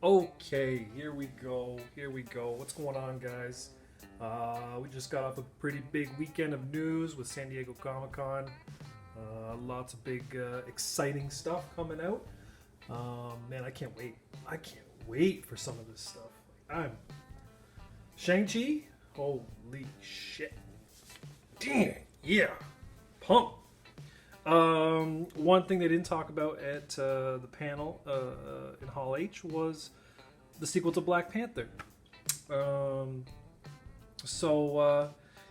Okay, here we go. Here we go. What's going on, guys? We just got off a pretty big weekend of news with San Diego Comic Con. Lots of big, exciting stuff coming out. Man, I can't wait. I can't wait for some of this stuff. I'm Shang-Chi. Holy shit! Dang, yeah, pump. One thing they didn't talk about at the panel in Hall H was the sequel to Black Panther.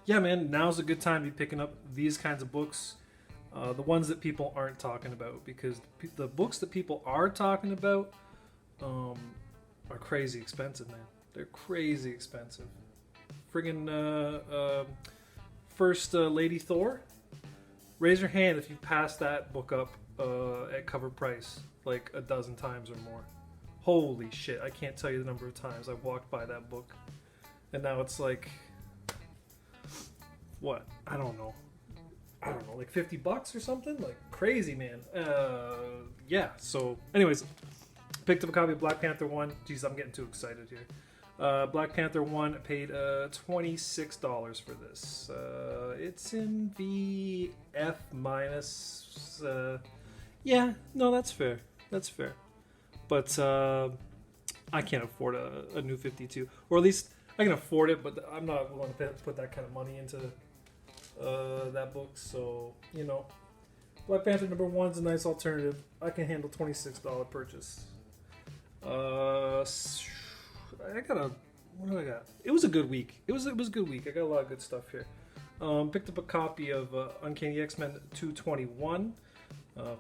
Yeah, man, now's a good time to be picking up these kinds of books, the ones that people aren't talking about, because the books that people are talking about are crazy expensive, man. They're crazy expensive. Friggin' First Lady Thor. Raise your hand if you passed that book up at cover price like a dozen times or more. Holy shit, I can't tell you the number of times I've walked by that book. And now it's like, what? I don't know, like $50 or something? Like crazy, man. Yeah, so anyways, picked up a copy of Black Panther 1. Jeez, I'm getting too excited here. Black Panther 1 paid $26 for this. It's in the F minus. Yeah, no, that's fair. That's fair. But I can't afford a new 52. Or at least I can afford it, but I'm not willing to put that kind of money into that book. So, Black Panther number 1's a nice alternative. I can handle $26 purchase. I got a. What do I got? It was a good week. It was a good week. I got a lot of good stuff here. Picked up a copy of Uncanny X-Men 221.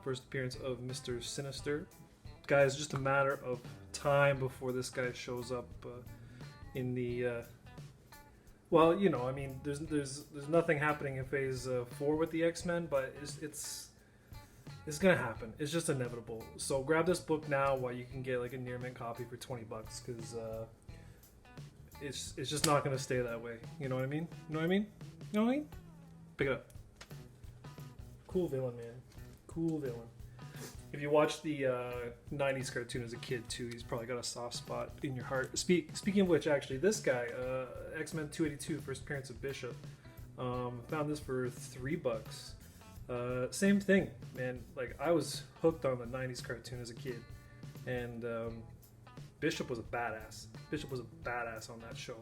First appearance of Mr. Sinister. Guys, just a matter of time before this guy shows up in the. Well, I mean, there's nothing happening in Phase 4 with the X-Men, but it's gonna happen. It's just inevitable. So grab this book now while you can get like a near mint copy for $20, because it's just not gonna stay that way. You know what I mean? You know what I mean? You know what I mean? Pick it up. Cool villain, man. Cool villain. If you watched the '90s cartoon as a kid too, he's probably got a soft spot in your heart. Speaking of which, actually, this guy, X-Men 282, first appearance of Bishop, found this for $3. Same thing, man. Like, I was hooked on the '90s cartoon as a kid, and Bishop was a badass. Bishop was a badass on that show.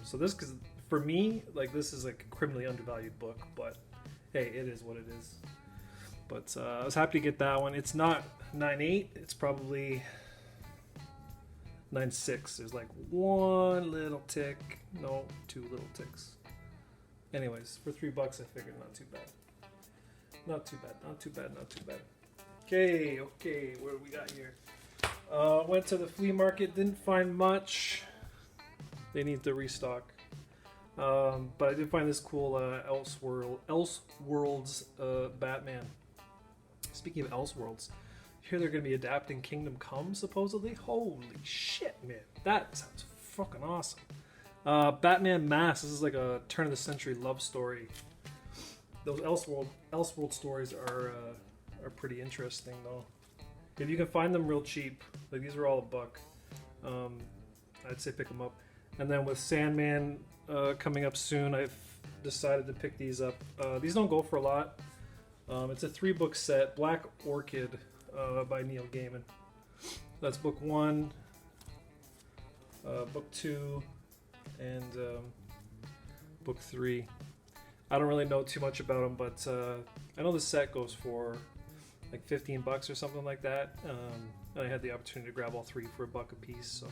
So this, cause for me, like, this is like a criminally undervalued book, but hey, it is what it is. But I was happy to get that one. It's not 9.8. It's probably 9.6. There's like one little tick. No, two little ticks. Anyways, for $3, I figured not too bad. Not too bad, not too bad, not too bad. Okay, what do we got here? Went to the flea market, didn't find much. They need to restock. But I did find this cool Elseworlds Batman. Speaking of Elseworlds, here they're going to be adapting Kingdom Come, supposedly. Holy shit, man. That sounds fucking awesome. Batman Mask. This is like a turn-of-the-century love story. Those Elseworld stories are pretty interesting, though. If you can find them real cheap, like these are all $1, I'd say pick them up. And then with Sandman coming up soon, I've decided to pick these up. These don't go for a lot. It's a 3-book set, Black Orchid by Neil Gaiman. That's book 1, book 2, and book 3. I don't really know too much about them, but I know the set goes for like $15 or something like that. And I had the opportunity to grab all 3 for $1 a piece. So,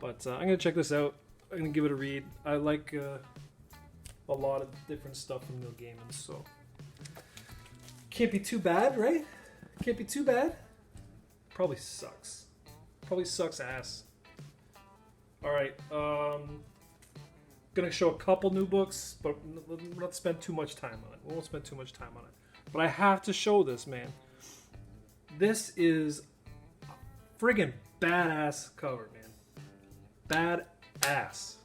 but I'm gonna check this out. I'm gonna give it a read. I like a lot of different stuff from Neil Gaiman, so can't be too bad, right? Can't be too bad. Probably sucks. Probably sucks ass. All right. Gonna show a couple new books, but let's spend too much time on it. We won't spend too much time on it. But I have to show this, man. This is a friggin' badass cover, man. Badass.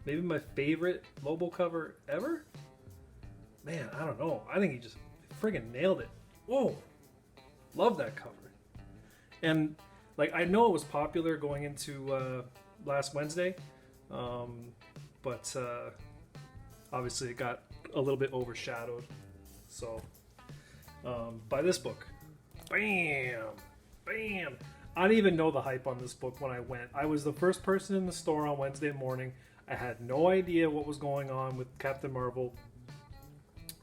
Maybe my favorite Lobo cover ever? Man, I don't know. I think he just friggin' nailed it. Whoa. Love that cover. And Like, I know it was popular going into last Wednesday, but obviously it got a little bit overshadowed. So, by this book. Bam! Bam! I didn't even know the hype on this book when I went. I was the first person in the store on Wednesday morning. I had no idea what was going on with Captain Marvel.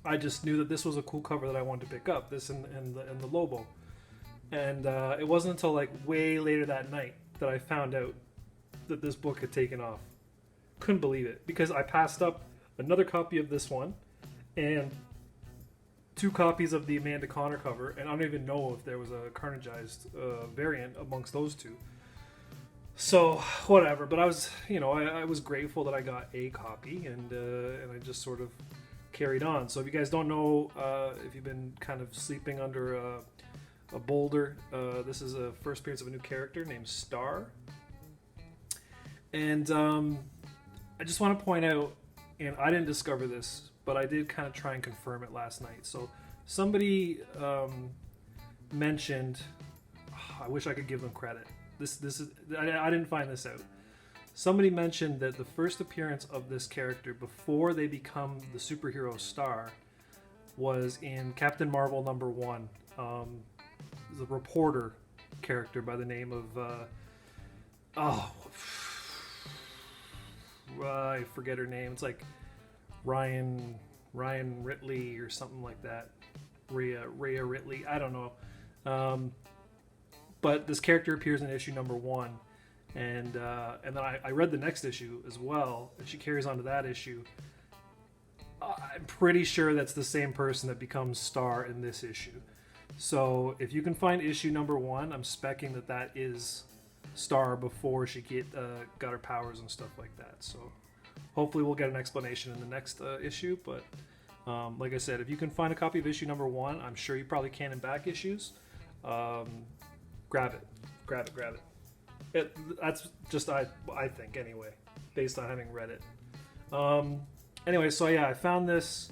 I just knew that this was a cool cover that I wanted to pick up. This and the Lobo. And it wasn't until like way later that night that I found out that this book had taken off. Couldn't believe it, because I passed up another copy of this one and 2 copies of the Amanda Connor cover, and I don't even know if there was a Carnageized variant amongst those 2. So whatever, but I was, I was grateful that I got a copy, and I just sort of carried on. So if you guys don't know, if you've been kind of sleeping under a boulder, this is a first appearance of a new character named Star, and I just want to point out, and I didn't discover this, but I did kind of try and confirm it last night. So somebody mentioned, I wish I could give them credit. This is I didn't find this out. Somebody mentioned that the first appearance of this character before they become the superhero Star was in Captain Marvel #1. The reporter character by the name of I forget her name. It's like Ryan Ritley or something like that. Rhea Ritley. I don't know. But this character appears in issue #1, and then I read the next issue as well, and she carries on to that issue. I'm pretty sure that's the same person that becomes Star in this issue. So if you can find issue #1, I'm specking that is Star before she got her powers and stuff like that. So hopefully we'll get an explanation in the next issue. But like I said, if you can find a copy of issue #1, I'm sure you probably can in back issues. Grab it. That's just I think anyway, based on having read it. Anyway, so yeah, I found this,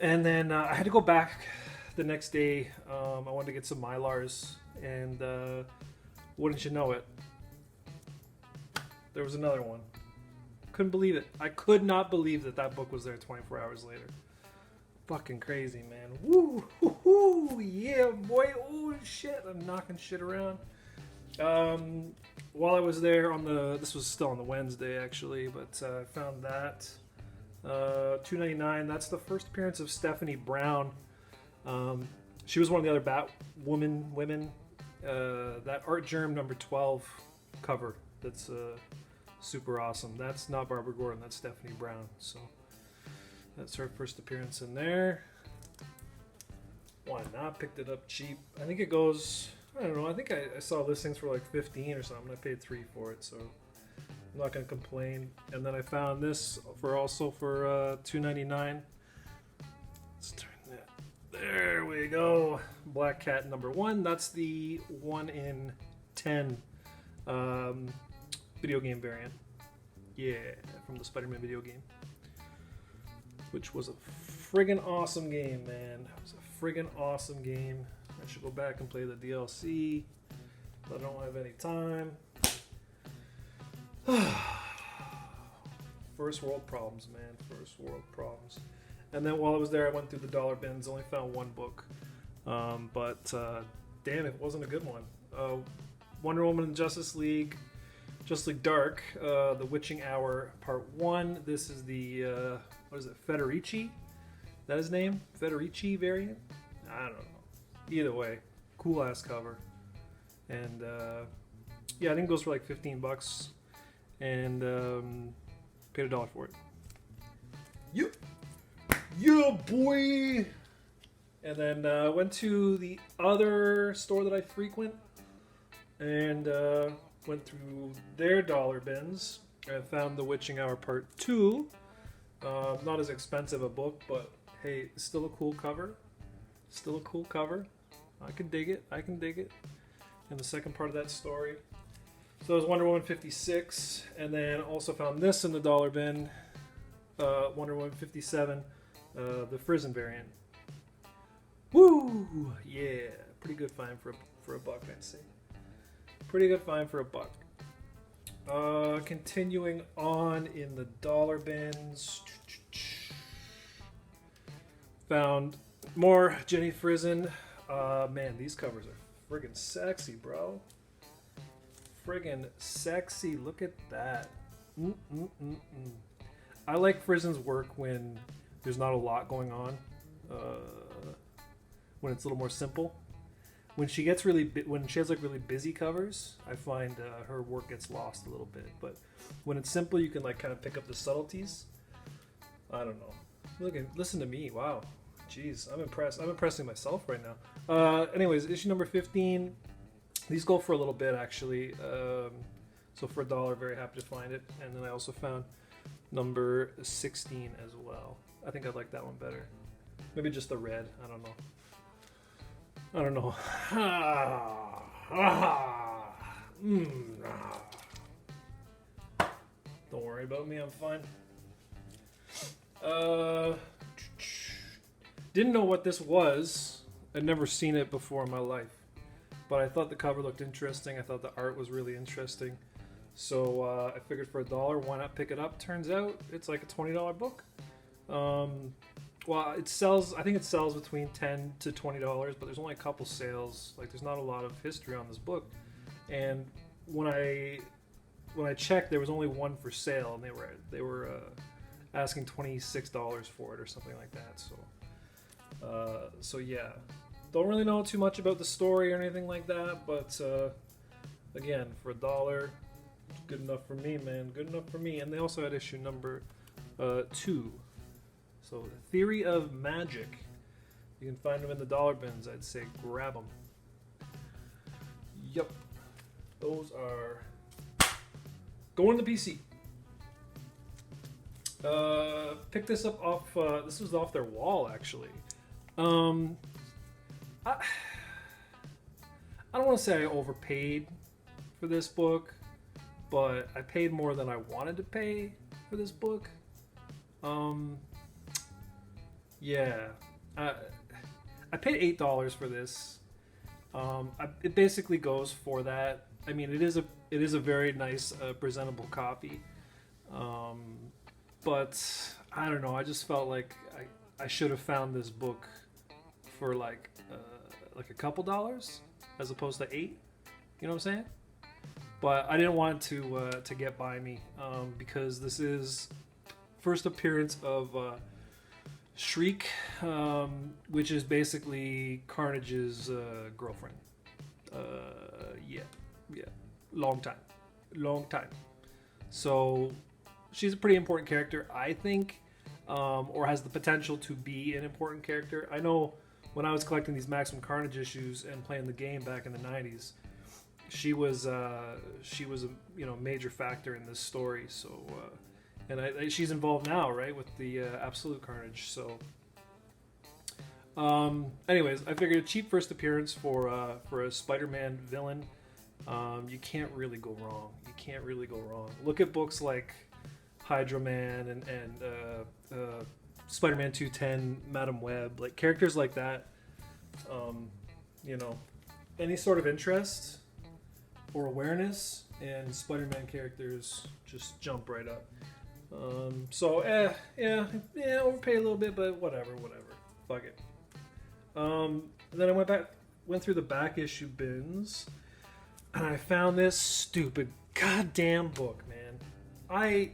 and then I had to go back the next day. I wanted to get some Mylars, and wouldn't you know it, there was another one. Couldn't believe it. I could not believe that book was there 24 hours later. Fucking crazy, man. Woo, hoo, hoo, yeah, boy. Oh shit, I'm knocking shit around. While I was there this was still on the Wednesday actually, but I found that $2.99. That's the first appearance of Stephanie Brown. She was one of the other Batwoman women. That Art Germ #12 cover. That's super awesome. That's not Barbara Gordon. That's Stephanie Brown. So that's her first appearance in there. Why not? Picked it up cheap. I think it goes, I don't know, I think I saw listings for like 15 or something. I paid $3 for it, so I'm not going to complain. And then I found this for $2.99. Let's turn that. There we go. Black Cat #1. That's the 1 in 10 video game variant. Yeah, from the Spider-Man video game. Which was a friggin' awesome game, man. It was a friggin' awesome game. I should go back and play the DLC, but I don't have any time. First world problems, man. First world problems. And then while I was there, I went through the dollar bins. Only found one book, but damn, it wasn't a good one. Wonder Woman and Justice League Dark, The Witching Hour Part 1. This is the what is it, Federici? Is that his name? Federici variant? I don't know. Either way, cool ass cover. And yeah, I think it goes for like $15, and paid $1 for it. Yep. Yeah, boy. And then went to the other store that I frequent, and went through their dollar bins. I found The Witching Hour Part 2. Not as expensive a book, but hey, still a cool cover. Still a cool cover. I can dig it. And the second part of that story. So it was Wonder Woman 56, and then also found this in the dollar bin. Wonder Woman 57, the Frizzen variant. Woo! Yeah, pretty good find for a buck, I'd say. Pretty good find for $1. Continuing on in the dollar bins. Found more Jenny Frizen. Man, these covers are friggin' sexy, bro. Friggin' sexy. Look at that. I like Frizen's work when there's not a lot going on. When it's a little more simple. When she gets when she has like really busy covers, I find her work gets lost a little bit. But when it's simple, you can like kind of pick up the subtleties. I don't know. Listen to me. Wow. Jeez, I'm impressed. I'm impressing myself right now. Anyways, issue number 15. These go for a little bit actually. So for $1, very happy to find it. And then I also found number 16 as well. I think I'd like that one better. Maybe just the red. I don't know. Don't worry about me. I'm fine. Didn't know what this was. I'd never seen it before in my life. But I thought the cover looked interesting. I thought the art was really interesting. So I figured for $1, why not pick it up? Turns out it's like a $20 book. Well, it sells. I think it sells between $10 to $20, but there's only a couple sales. Like, there's not a lot of history on this book. And when I checked, there was only one for sale, and they were asking $26 for it or something like that. So yeah, don't really know too much about the story or anything like that. But again, for $1, good enough for me, man. Good enough for me. And they also had issue number 2. So, Theory of Magic. You can find them in the dollar bins. I'd say grab them. Yep. Those are going to the PC. Picked this up off, this was off their wall, actually. I don't want to say I overpaid for this book, but I paid more than I wanted to pay for this book. Yeah, I paid $8 for this. It basically goes for that. I mean, it is a very nice, presentable copy. But I don't know. I just felt like I should have found this book for like a couple dollars as opposed to $8. You know what I'm saying? But I didn't want it to get by me because this is first appearance of Shriek, which is basically Carnage's girlfriend. Yeah, long time. So she's a pretty important character, I think, or has the potential to be an important character. I know when I was collecting these Maximum Carnage issues and playing the game back in the '90s, she was a major factor in this story. So. And she's involved now, right, with the Absolute Carnage. So, anyways, I figured a cheap first appearance for a Spider-Man villain. You can't really go wrong. Look at books like Hydro Man and Spider-Man 210, Madam Web, like characters like that. Any sort of interest or awareness, and Spider-Man characters just jump right up. Overpay a little bit, but whatever. Fuck it. And then I went through the back issue bins, and I found this stupid goddamn book, man. I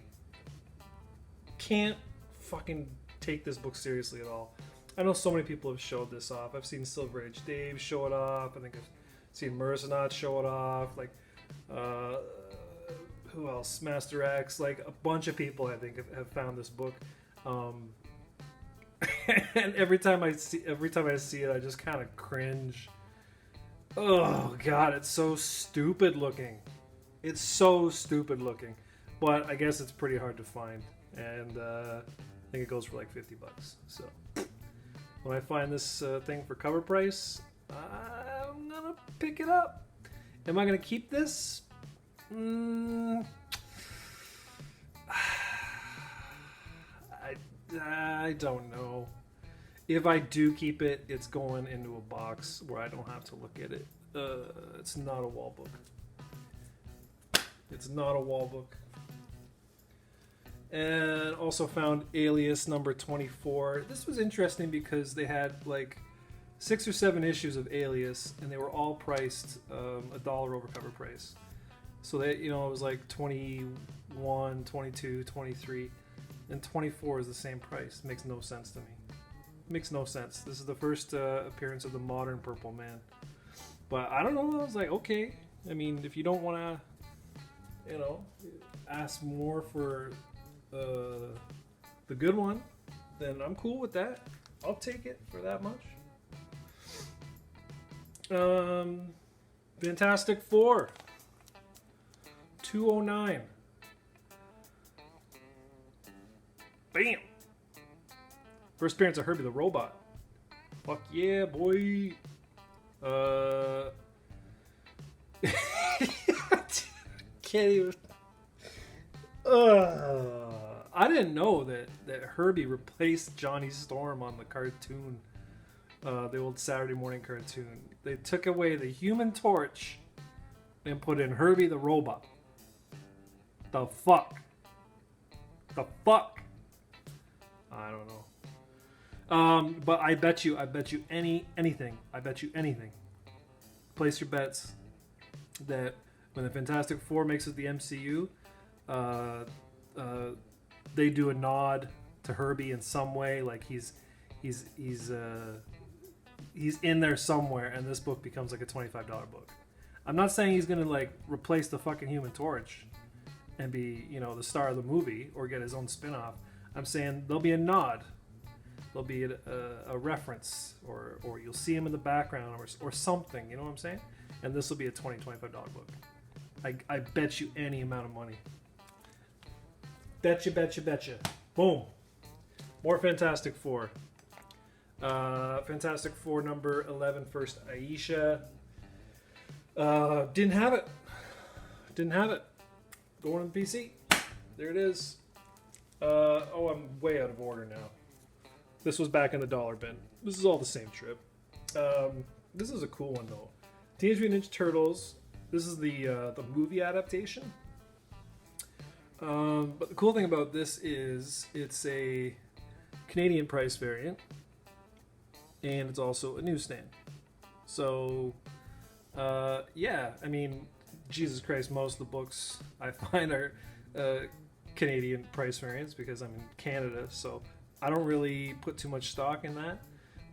can't fucking take this book seriously at all. I know so many people have showed this off. I've seen Silver Age Dave show it off. I think I've seen Mercenaut show it off. Like, who else? Master X, like a bunch of people I think have found this book, and every time I see it, I just kind of cringe. Oh god, it's so stupid looking. But I guess it's pretty hard to find, and I think it goes for like $50. So when I find this thing for cover price, I'm gonna pick it up. Am I gonna keep this? I don't know. If I do keep it, it's going into a box where I don't have to look at it. It's not a wall book. It's not a wall book. And also found Alias number 24. This was interesting because they had like 6 or 7 issues of Alias, and they were all priced $1 over cover price. So they, you know, it was like 21, 22, 23, and 24 is the same price. Makes no sense to me. Makes no sense. This is the first appearance of the modern Purple Man. But I don't know. I was like, okay. I mean, if you don't want to, you know, ask more for the good one, then I'm cool with that. I'll take it for that much. Fantastic Four 209. Bam! First appearance of Herbie the Robot. Fuck yeah, boy. Can't even. I didn't know that Herbie replaced Johnny Storm on the cartoon, the old Saturday morning cartoon. They took away the Human Torch and put in Herbie the Robot. The fuck? The fuck? I don't know. But I bet you anything. I bet you anything. Place your bets that when the Fantastic Four makes it the MCU, they do a nod to Herbie in some way, like he's in there somewhere, and this book becomes like a $25 book. I'm not saying he's gonna like replace the fucking Human Torch and be, you know, the star of the movie or get his own spin-off. I'm saying there'll be a nod, there'll be a reference, or you'll see him in the background or something. You know what I'm saying? And this will be a $25 book. I bet you any amount of money. Betcha. Boom. More Fantastic Four. Fantastic Four number 11, first Aisha. Didn't have it. Going on the PC. There it is. I'm way out of order now. This was back in the dollar bin. This is all the same trip. This is a cool one though. Teenage Mutant Ninja Turtles. This is the movie adaptation. But the cool thing about this is it's a Canadian price variant, and it's also a newsstand. So, yeah, I mean, Jesus Christ, most of the books I find are Canadian price variants because I'm in Canada, so I don't really put too much stock in that.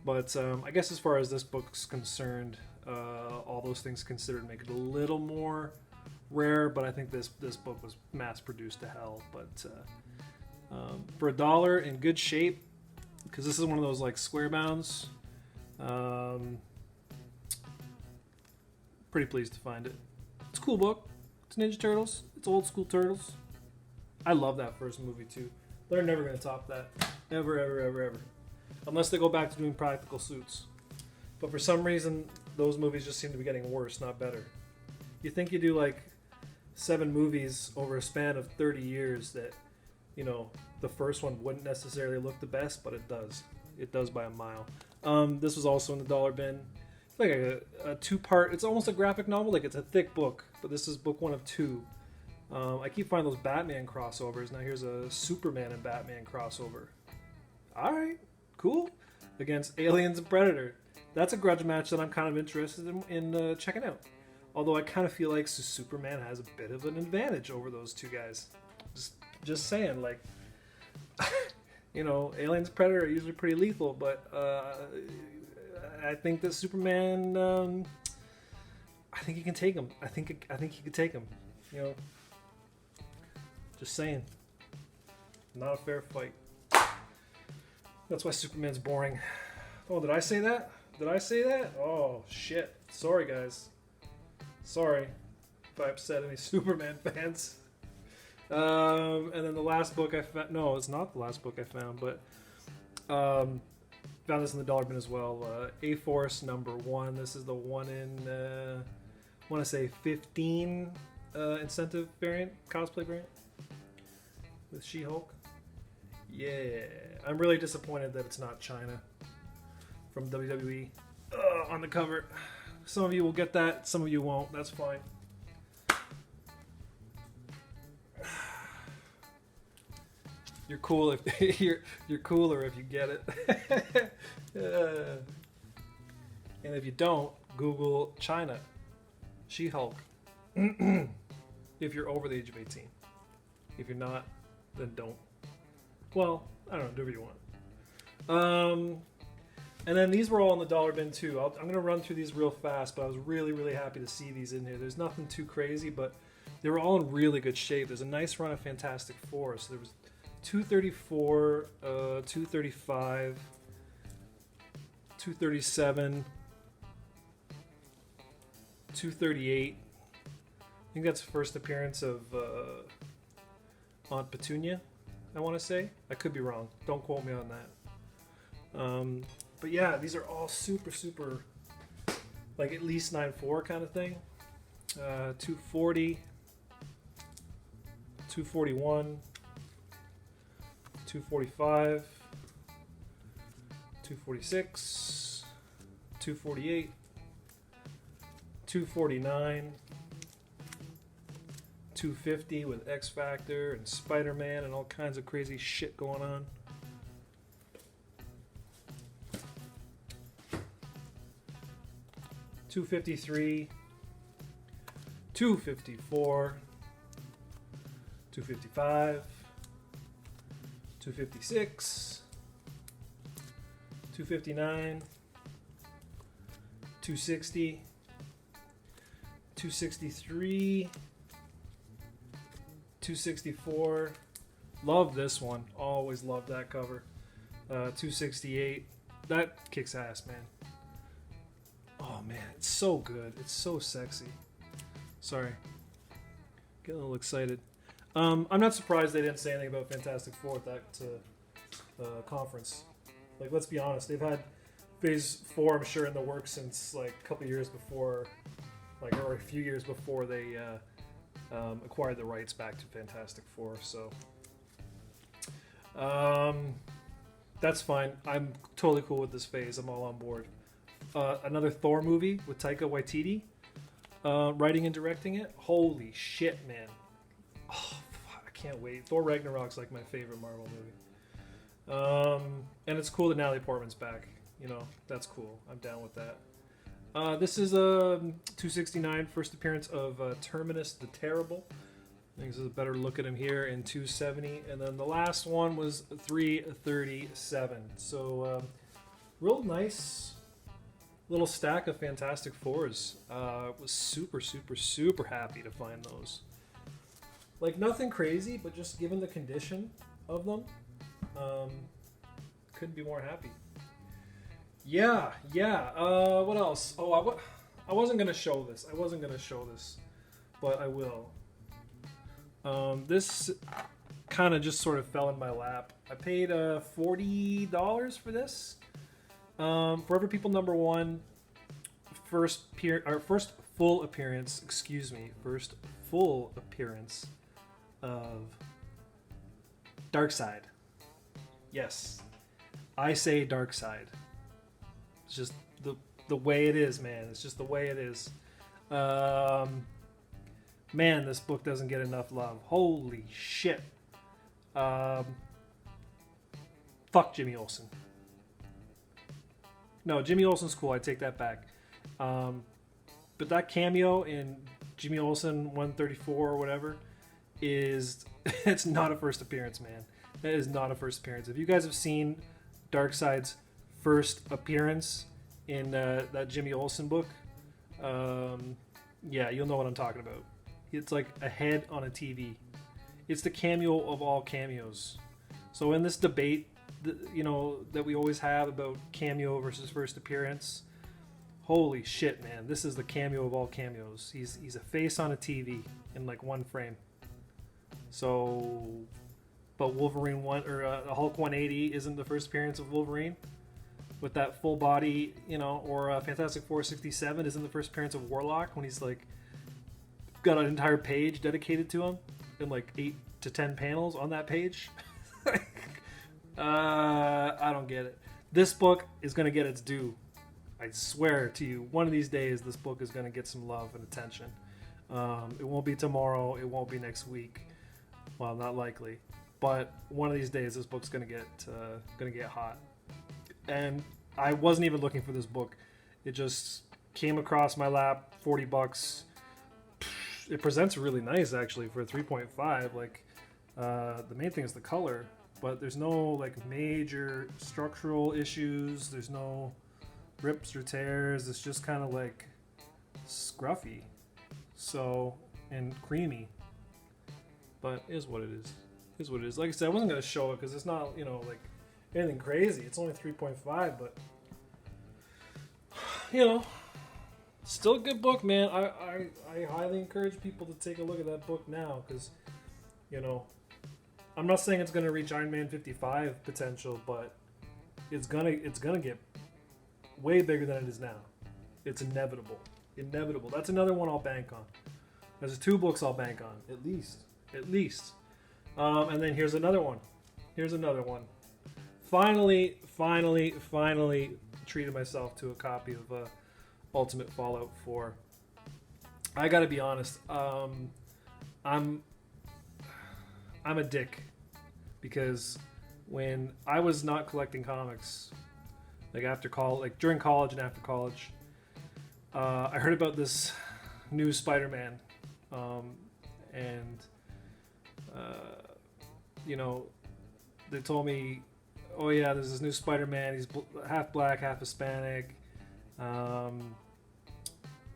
But I guess as far as this book's concerned, all those things considered make it a little more rare, but I think this book was mass produced to hell. But for $1 in good shape, because this is one of those like square bounds, pretty pleased to find it. It's a cool book. It's Ninja Turtles. It's old school Turtles. I love that first movie too. They're never going to top that. Ever. Unless they go back to doing practical suits. But for some reason, those movies just seem to be getting worse, not better. You think you do like 7 movies over a span of 30 years that, you know, the first one wouldn't necessarily look the best, but it does. It does by a mile. This was also in the dollar bin. It's like a 2-part, it's almost a graphic novel, like it's a thick book, but this is book 1 of 2. I keep finding those Batman crossovers. Now here's a Superman and Batman crossover. Alright, cool. Against Aliens and Predator. That's a grudge match that I'm kind of interested in checking out. Although I kind of feel like Superman has a bit of an advantage over those two guys. Just saying, like, you know, Aliens and Predator are usually pretty lethal, but I think that Superman, I think he can take him. I think he can take him. You know, just saying. Not a fair fight. That's why Superman's boring. Oh, did I say that? Oh, shit. Sorry, guys. Sorry if I upset any Superman fans. And then the last book I found... No, it's not the last book I found, but... found this in the dollar bin as well. A-Force number 1. This is the one in... I want to say 15 incentive variant, cosplay variant. With She-Hulk. Yeah. I'm really disappointed that it's not China from WWE on the cover. Some of you will get that, some of you won't. That's fine. You're cool if you're cooler if you get it. And if you don't, Google China She-Hulk. If you're over the age of 18. If you're not, then don't. Well, I don't know. Do whatever you want. And then these were all in the dollar bin too. I'm going to run through these real fast, but I was really, really happy to see these in here. There's nothing too crazy, but they were all in really good shape. There's a nice run of Fantastic Four. So there was 234, 235, 237, 238. I think that's the first appearance of Aunt Petunia, I want to say. I could be wrong. Don't quote me on that. But yeah, these are all super, super, like at least 9.4 kind of thing. 240, 241, 245, 246, 248, 249, 250 with X Factor and Spider-Man and all kinds of crazy shit going on. 253, 254, 255, 256, 259, 260, 263, 264. Love this one. Always loved that cover. 268. That kicks ass, man. Oh man, it's so good. It's so sexy. Sorry. Getting a little excited. I'm not surprised they didn't say anything about Fantastic Four at that conference. Like, let's be honest. They've had Phase 4, I'm sure, in the works since like a couple years before, like, or a few years before they acquired the rights back to Fantastic Four. So that's fine. I'm totally cool with this phase. I'm all on board. Another Thor movie with Taika Waititi writing and directing it. Holy shit, man. Oh, I can't wait. Thor Ragnarok's like my favorite Marvel movie. And it's cool that Natalie Portman's back. You know, that's cool. I'm down with that. This is a 269, first appearance of Terminus the Terrible. I think this is a better look at him here in 270. And then the last one was 337. So real nice little stack of Fantastic Fours. Was super, super, super happy to find those. Like, nothing crazy, but just given the condition of them, couldn't be more happy. Yeah. What else? Oh, I wasn't gonna show this. But I will. This kind of just sort of fell in my lap. I paid $40 for this. Forever People #1, first full appearance of Darkseid. Yes, I say Darkseid. It's just the way it is, man. It's just the way it is. Man, this book doesn't get enough love. Holy shit. Fuck Jimmy Olsen. No, Jimmy Olsen's cool. I take that back. But that cameo in Jimmy Olsen 134 or whatever is... it's not a first appearance, man. That is not a first appearance. If you guys have seen Darkseid's first appearance in that Jimmy Olsen book, yeah, you'll know what I'm talking about. It's like a head on a TV. It's the cameo of all cameos. So in this debate, that we always have about cameo versus first appearance, holy shit, man, this is the cameo of all cameos. He's a face on a TV in like one frame. So, but Wolverine Hulk 180 isn't the first appearance of Wolverine with that full body, or Fantastic Four 67 isn't the first appearance of Warlock when he's like got an entire page dedicated to him and like 8 to 10 panels on that page. I don't get it. This book is going to get its due. I swear to you, one of these days, this book is going to get some love and attention. It won't be tomorrow. It won't be next week. Well, not likely. but one of these days this book's gonna get hot. And I wasn't even looking for this book; it just came across my lap. $40. It presents really nice actually for a 3.5. Like the main thing is the color, but there's no like major structural issues. There's no rips or tears. It's just kind of like scruffy, so and creamy. But it is what it is. It is what it is. Like I said, I wasn't gonna show it because it's not like anything crazy. It's only 3.5, but still a good book, man. I highly encourage people to take a look at that book now because, I'm not saying it's going to reach Iron Man 55 potential, but it's gonna get way bigger than it is now. It's inevitable. That's another one I'll bank on. There's 2 books I'll bank on, at least. And then here's another one. Finally treated myself to a copy of Ultimate Fallout 4. I gotta be honest. I'm a dick because when I was not collecting comics, like during college and after college, I heard about this new Spider-Man, and they told me, oh yeah, there's this new Spider-Man. He's half black, half Hispanic.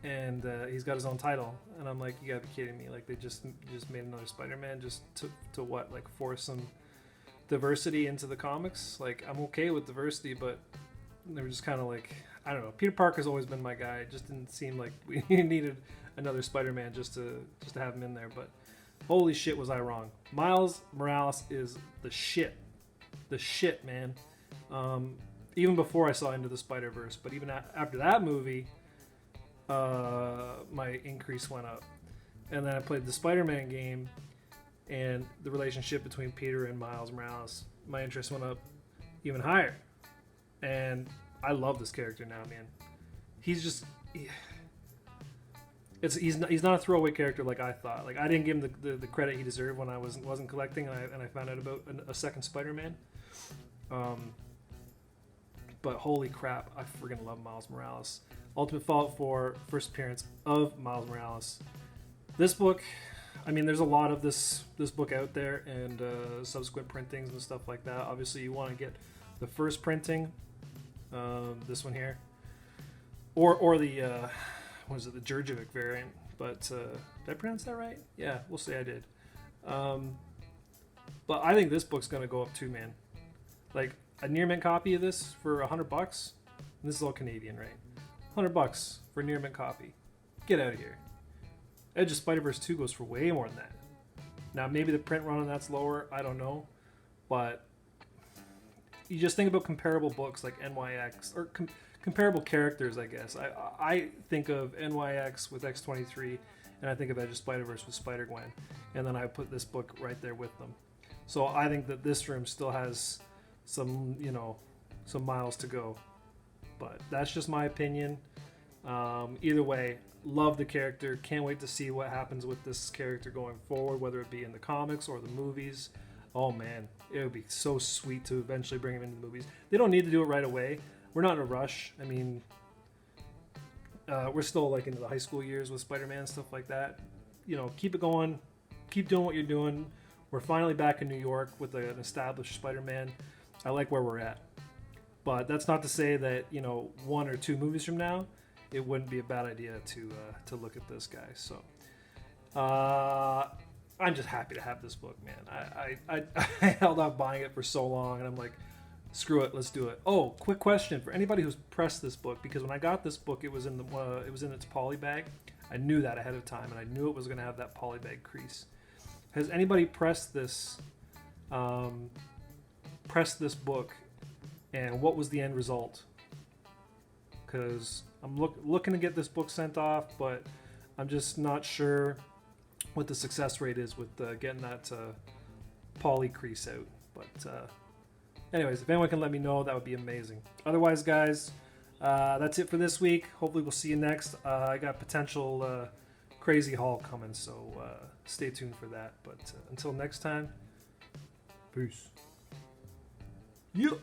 And he's got his own title, and I'm like, you gotta be kidding me! Like they just made another Spider-Man just to what, like force some diversity into the comics. Like I'm okay with diversity, but they were just kind of like, I don't know. Peter Parker's always been my guy. It just didn't seem like we needed another Spider-Man just to have him in there. But holy shit, was I wrong? Miles Morales is the shit, man. Even before I saw Into the Spider-Verse, but even after that movie, my increase went up. And then I played the Spider-Man game, and the relationship between Peter and Miles Morales, my interest went up even higher. And I love this character now, man. He's just he's not a throwaway character like I thought. Like I didn't give him the credit he deserved when I wasn't collecting, and I found out about a second Spider-Man. But holy crap, I freaking love Miles Morales. Ultimate Fallout 4, first appearance of Miles Morales. This book, I mean, there's a lot of this book out there, and subsequent printings and stuff like that. Obviously, you want to get the first printing, this one here, or the the Jurjevic variant. But did I pronounce that right? Yeah, we'll say I did. But I think this book's gonna go up too, man. Like a near mint copy of this for $100. And this is all Canadian, right? $100 for a near mint copy. Get out of here. Edge of Spider-Verse 2 goes for way more than that. Now maybe the print run on that's lower. I don't know, but you just think about comparable books like NYX or comparable characters. I guess I think of NYX with X-23, and I think of Edge of Spider-Verse with Spider-Gwen, and then I put this book right there with them. So I think that this room still has some miles to go. But that's just my opinion. Either way, love the character. Can't wait to see what happens with this character going forward, whether it be in the comics or the movies. Oh man, it would be so sweet to eventually bring him into the movies. They don't need to do it right away. We're not in a rush. I mean, we're still like into the high school years with Spider-Man and stuff like that. Keep it going. Keep doing what you're doing. We're finally back in New York with an established Spider-Man. I like where we're at. But that's not to say that 1 or 2 movies from now, it wouldn't be a bad idea to look at this guy. So I'm just happy to have this book, man. I held out buying it for so long, and I'm like, screw it, let's do it. Oh, quick question for anybody who's pressed this book, because when I got this book, it was in its poly bag. I knew that ahead of time, and I knew it was going to have that poly bag crease. Has anybody pressed this book? And what was the end result? Because I'm looking to get this book sent off, but I'm just not sure what the success rate is with getting that poly crease out. But anyways, if anyone can let me know, that would be amazing. Otherwise, guys, that's it for this week. Hopefully we'll see you next. I got potential crazy haul coming, so stay tuned for that. But until next time, Peace. Yep.